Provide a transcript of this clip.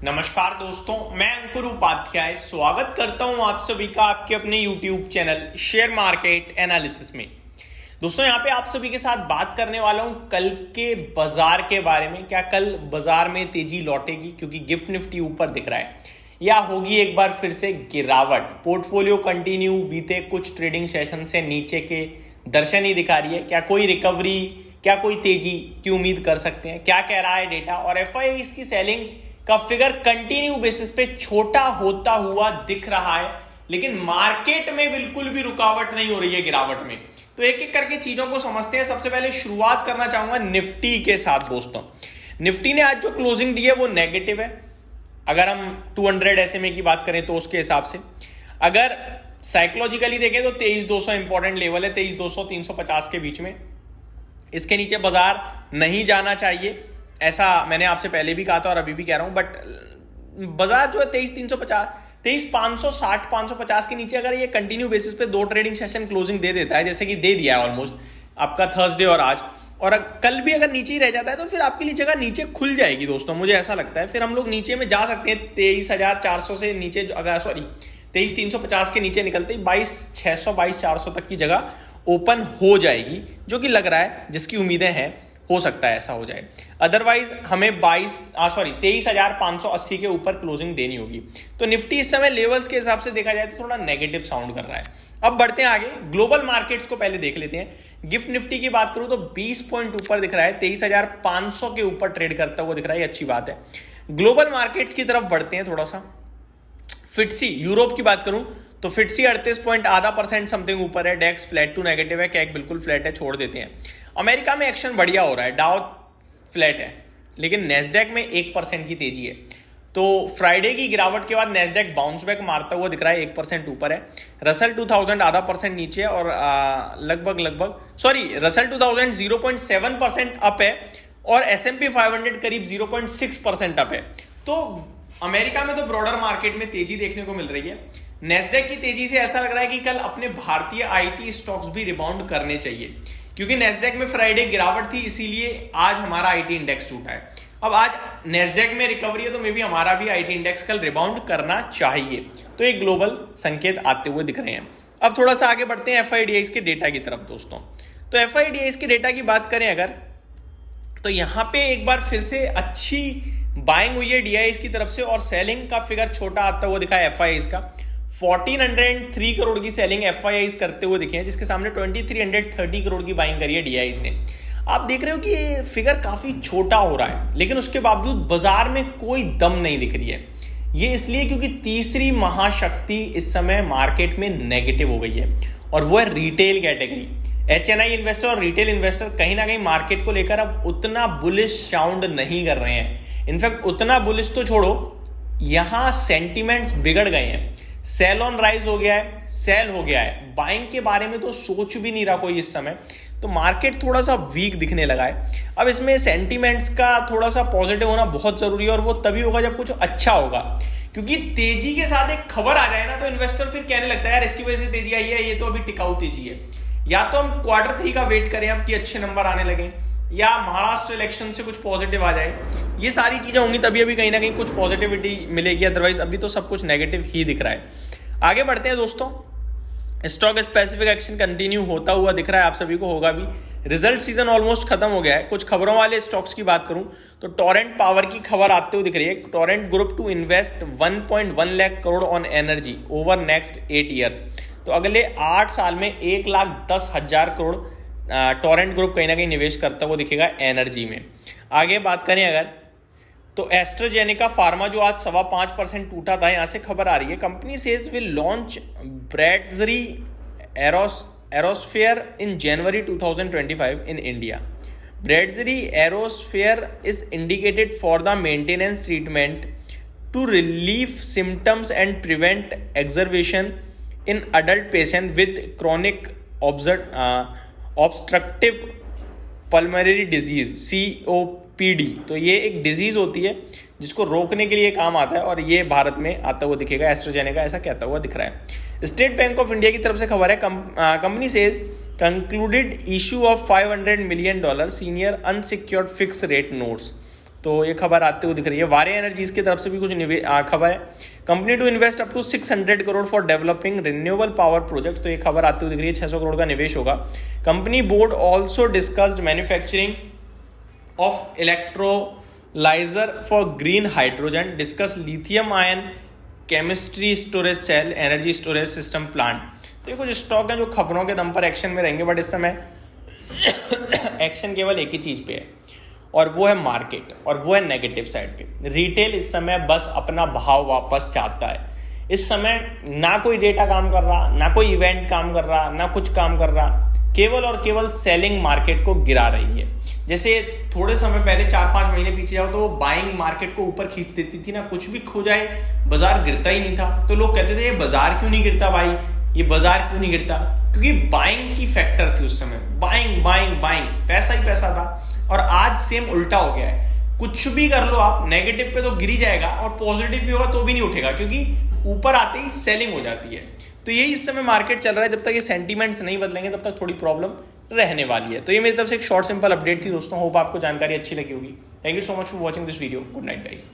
नमस्कार दोस्तों, मैं अंकुर उपाध्याय स्वागत करता हूं आप सभी का आपके अपने YouTube channel share market analysis में। दोस्तों यहां पे आप सभी के साथ बात करने वाला हूं कल के बाजार के बारे में। क्या कल बाजार में तेजी लौटेगी क्योंकि गिफ्ट निफ्टी ऊपर दिख रहा है, या होगी एक बार फिर से गिरावट? पोर्टफोलियो कंटिन्यू बीते कुछ ट्रेडिंग सेशन से नीचे के दर्शन ही दिखा रही है। क्या कोई रिकवरी, क्या कोई तेजी की उम्मीद कर सकते हैं? क्या कह रहा है डेटा? और एफआईआईज की सेलिंग का फिगर कंटिन्यू बेसिस पे छोटा होता हुआ दिख रहा है, लेकिन मार्केट में बिल्कुल भी रुकावट नहीं हो रही है गिरावट में। तो एक एक करके चीजों को समझते हैं। सबसे पहले शुरुआत करना चाहूंगा निफ्टी के साथ। दोस्तों निफ्टी ने आज जो क्लोजिंग दी है वो नेगेटिव है। अगर हम 200 SMA की बात करें तो उसके हिसाब से अगर साइकोलॉजिकली देखें तो 23,200 इंपॉर्टेंट लेवल है, 23,200 350 के बीच में। इसके नीचे बाजार नहीं जाना चाहिए, ऐसा मैंने आपसे पहले भी कहा था और अभी भी कह रहा हूं। बट बाजार जो है 23,350 23,560 550 के नीचे अगर ये कंटिन्यू बेसिस पे दो ट्रेडिंग सेशन क्लोजिंग दे देता है, जैसे कि दे दिया है ऑलमोस्ट आपका थर्सडे और आज, और कल भी अगर नीचे ही रह जाता है तो फिर आपके लिए जगह नीचे खुल जाएगी दोस्तों, मुझे ऐसा लगता है। फिर हम लोग नीचे में जा सकते हैं 23,400 से नीचे, अगर 23,350 के नीचे निकलते ही 22,600 22,400 तक की जगह ओपन हो जाएगी, जो कि लग रहा है, जिसकी उम्मीदें हैं, हो सकता है ऐसा हो जाए। अदरवाइज हमें 23,580 के ऊपर क्लोजिंग देनी होगी। तो निफ्टी इस समय लेवल्स के हिसाब से देखा जाए तो थोड़ा नेगेटिव साउंड कर रहा है। अब बढ़ते हैं आगे, ग्लोबल मार्केट्स को पहले देख लेते हैं। गिफ्ट निफ्टी की बात करूं तो 20 पॉइंट ऊपर दिख रहा है, 23,500 के ऊपर ट्रेड करता हुआ दिख रहा है, ये अच्छी बात है। ग्लोबल मार्केट्स की तरफ बढ़ते हैं थोड़ा सा। फिट्सी यूरोप की बात करूं तो फिट्सी 38.5% समथिंग ऊपर है। डेक्स फ्लैट टू नेगेटिव है, कैक बिल्कुल फ्लैट है, छोड़ देते हैं। अमेरिका में एक्शन बढ़िया हो रहा है, डाउ फ्लैट है, लेकिन नेस्डेक में 1% की तेजी है। तो फ्राइडे की गिरावट के बाद नेस्डेक बाउंस बैक मारता हुआ दिख रहा है, 1% ऊपर है। रसल 2000 आधा परसेंट नीचे है, और रसल 2000 0.7% अप है, और S&P 500 करीब 0.6% अप है। तो अमेरिका में तो ब्रॉडर मार्केट में तेजी देखने को मिल रही है। नेस्डेक की तेजी से ऐसा लग रहा है कि कल अपने भारतीय आईटी स्टॉक्स भी रिबाउंड करने चाहिए, क्योंकि नेस्डेक में फ्राइडे गिरावट थी, इसीलिए आज हमारा आईटी इंडेक्स टूटा है। अब आज नेस्डेक में रिकवरी है, तो मे बी हमारा भी आईटी इंडेक्स कल रिबाउंड करना चाहिए। तो एक ग्लोबल संकेत आते हुए दिख रहे हैं। अब थोड़ा सा आगे बढ़ते हैं एफआईडीआईज के डेटा की तरफ। दोस्तों तो एफआईडीआईज के डेटा की बात करें अगर, तो यहां पे एक बार फिर से अच्छी बाइंग हुई है डीआईज की तरफ से, और सेलिंग का फिगर छोटा आता हुआ दिखा है एफआईआईज का। 1403 करोड़ की सेलिंग एफआईआईज करते हुए दिखे हैं, जिसके सामने 2330 करोड़ की बाइंग करी है डीआईज ने। आप देख रहे हो कि ये फिगर काफी छोटा हो रहा है, लेकिन उसके बावजूद बाजार में कोई दम नहीं दिख रही है। ये इसलिए क्योंकि तीसरी महाशक्ति इस समय मार्केट में नेगेटिव हो गई है, और वो है रिटेल कैटेगरी। एचएनआई इन्वेस्टर और रिटेल इन्वेस्टर कहीं ना कहीं मार्केट को लेकर अब उतना बुलिश साउंड नहीं कर रहे हैं। इनफैक्ट उतना बुलिश तो छोड़ो, यहां सेंटिमेंट्स बिगड़ गए हैं। सेल ऑन राइज हो गया है, सेल हो गया है, बाइंग के बारे में तो सोच भी नहीं रहा कोई इस समय। तो मार्केट थोड़ा सा वीक दिखने लगा है। अब इसमें सेंटिमेंट्स का थोड़ा सा पॉजिटिव होना बहुत जरूरी है, और वो तभी होगा जब कुछ अच्छा होगा। क्योंकि तेजी के साथ एक खबर आ जाए ना, तो इन्वेस्टर फिर कहने लगता है यार इसकी वजह से तेजी आई है, ये तो अभी टिकाऊ तेजी है। या तो हम Q3 का वेट करें अब कि अच्छे नंबर आने लगे, या महाराष्ट्र इलेक्शन से कुछ पॉजिटिव आ जाए। ये सारी चीजें होंगी तभी अभी कहीं ना कहीं कुछ पॉजिटिविटी मिलेगी, अदरवाइज अभी तो सब कुछ नेगेटिव ही दिख रहा है। आगे बढ़ते हैं दोस्तों। स्टॉक स्पेसिफिक एक्शन कंटिन्यू होता हुआ दिख रहा है, आप सभी को होगा भी। रिजल्ट सीजन ऑलमोस्ट खत्म हो गया है। कुछ खबरों वाले स्टॉक्स की बात करूं तो टोरेंट पावर की खबर आते हुए दिख रही है। Torrent group to invest 1.1 lakh crore on energy over next 8 years. तो अगले 8 साल में 1,10,000 करोड़ टोरेंट ग्रुप कहीं ना कहीं निवेश करता हुआ दिखेगा एनर्जी में। आगे बात करें अगर, तो एस्ट्राजेनेका फार्मा जो आज 5.25% टूटा था, यहां से खबर आ रही है company says will launch Breztri Aerosphere in January 2025 in India. Breztri Aerosphere is indicated for the maintenance treatment to relief symptoms and prevent exacerbation in adult patient with chronic obstructive pulmonary disease COPD। तो ये एक disease होती है जिसको रोकने के लिए काम आता है, और ये भारत में आता हुआ दिखेगा। एस्ट्राजेनेका ऐसा कहता हुआ दिख रहा है। स्टेट बैंक ऑफ इंडिया की तरफ से खबर है, company says concluded issue of $500 million senior unsecured fix rate notes. तो ये खबर आते हुए दिख रही है। वारे एनर्जीज की तरफ से भी कुछ खबर है, company to invest up to 600 crore for developing renewable power project, तो ये खबर आते हुए दिख रही है। 600 करोड़ का निवेश होगा। Company board also discussed manufacturing of electrolyser for green hydrogen, discuss lithium ion chemistry storage cell energy storage system plant. तो ये कुछ स्टॉक हैं जो खबरों के दम पर एक्शन में रहेंगे, बट इस समय एक्शन केवल एक ही चीज पे है और वो है मार्केट, और वो है नेगेटिव साइड पे। रिटेल इस समय बस अपना भाव वापस चाहता है। इस समय ना कोई डेटा काम कर रहा, ना कोई इवेंट काम कर रहा, ना कुछ काम कर रहा, केवल और केवल सेलिंग मार्केट को गिरा रही है। जैसे थोड़े समय पहले 4-5 महीने पीछे जाओ तो बाइंग मार्केट को ऊपर खींच देती थी ना, कुछ भी खो जाए बाजार गिरता ही नहीं था। तो लोग कहते थे ये बाजार क्यों नहीं गिरता भाई, ये बाजार क्यों नहीं गिरता, क्योंकि बाइंग की फैक्टर थी उस समय। बाइंग बाइंग बाइंग, पैसा ही पैसा था। और आज सेम उल्टा हो गया है। कुछ भी कर लो आप, नेगेटिव पे तो गिर ही जाएगा और पॉजिटिव भी होगा तो भी नहीं उठेगा, क्योंकि ऊपर आते ही सेलिंग हो जाती है। तो यही इस समय मार्केट चल रहा है। जब तक ये सेंटीमेंट्स नहीं बदलेंगे तब तक थोड़ी प्रॉब्लम रहने वाली है। तो ये मेरी तरफ से एक शॉर्ट सिंपल अपडेट थी दोस्तों। होप आपको जानकारी अच्छी लगी होगी। Thank you so much for watching this video. Good night guys.